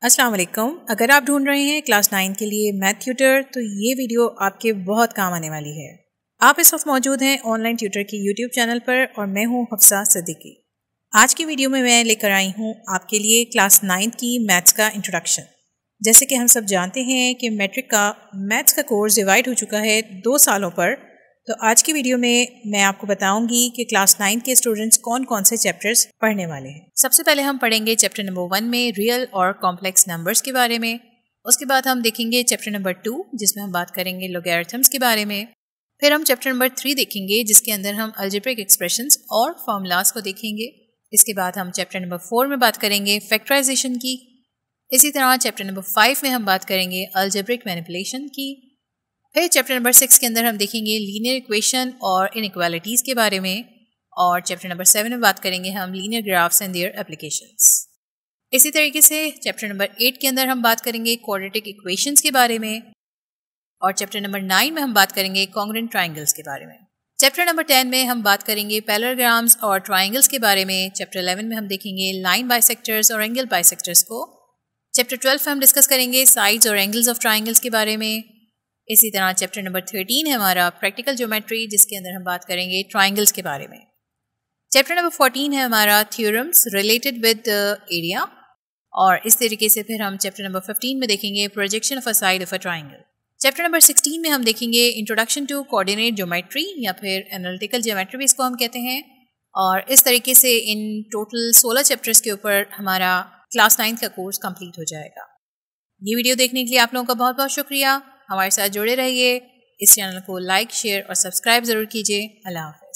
अस्सलाम वालेकुम। अगर आप ढूंढ रहे हैं क्लास 9 के लिए मैथ ट्यूटर तो ये वीडियो आपके बहुत काम आने वाली है। आप इस वक्त मौजूद हैं ऑनलाइन ट्यूटर की यूट्यूब चैनल पर और मैं हूं हफ्सा सिद्दीकी। आज की वीडियो में मैं लेकर आई हूं आपके लिए क्लास 9 की मैथ्स का इंट्रोडक्शन। जैसे कि हम सब जानते हैं कि मैट्रिक का मैथ्स का कोर्स डिवाइड हो चुका है 2 सालों पर, तो आज की वीडियो में मैं आपको बताऊंगी कि क्लास 9 के स्टूडेंट्स कौन कौन से चैप्टर्स पढ़ने वाले हैं। सबसे पहले हम पढ़ेंगे चैप्टर नंबर 1 में रियल और कॉम्प्लेक्स नंबर्स के बारे में। उसके बाद हम देखेंगे चैप्टर नंबर 2 जिसमें हम बात करेंगे लॉगरिथम्स के बारे में। फिर हम चैप्टर नंबर 3 देखेंगे जिसके अंदर हम अलजेब्रिक एक्सप्रेशंस और फॉर्मूलाज को देखेंगे। इसके बाद हम चैप्टर नंबर 4 में बात करेंगे फैक्टराइजेशन की। इसी तरह चैप्टर नंबर 5 में हम बात करेंगे अलजेब्रिक मैनिपुलेशन की। फिर चैप्टर नंबर 6 के अंदर हम देखेंगे लीनियर इक्वेशन और इनइक्वालिटीज़ के बारे में। और चैप्टर नंबर 7 में बात करेंगे हम linear graphs and their applications. इसी तरीके से चैप्टर नंबर 8 के अंदर हम बात करेंगे क्वाड्रेटिक इक्वेशंस के बारे में। और चैप्टर नंबर 9 में हम बात करेंगे कॉन्ग्रुएंट ट्राइंगल्स के बारे में। चैप्टर नंबर 10 में हम बात करेंगे पैरेललोग्राम्स और ट्राइंगल्स के बारे में। चैप्टर 11 में हम देखेंगे लाइन बाइसेक्टर्स और एंगल बाइसेक्टर्स को। चैप्टर 12 में हम डिस्कस करेंगे साइड्स और एंगल्स ऑफ ट्राइंगल्स के बारे में। इसी तरह चैप्टर नंबर 13 है हमारा प्रैक्टिकल ज्योमेट्री, जिसके अंदर हम बात करेंगे ट्राइंगल्स के बारे में। चैप्टर नंबर 14 है हमारा थ्योरम्स रिलेटेड विद एरिया। और इस तरीके से फिर हम चैप्टर नंबर 15 में देखेंगे projection of a side of a triangle. Chapter number 16 में हम देखेंगे इंट्रोडक्शन टू कोऑर्डिनेट ज्योमेट्री या फिर एनालिटिकल ज्योमेट्री भी इसको हम कहते हैं। और इस तरीके से इन टोटल 16 चैप्टर्स के ऊपर हमारा क्लास 9 का कोर्स कंप्लीट हो जाएगा। ये वीडियो देखने के लिए आप लोगों का बहुत बहुत शुक्रिया। हमारे साथ जुड़े रहिए। इस चैनल को लाइक, शेयर और सब्सक्राइब ज़रूर कीजिए। अल्लाह हाफ़िज़।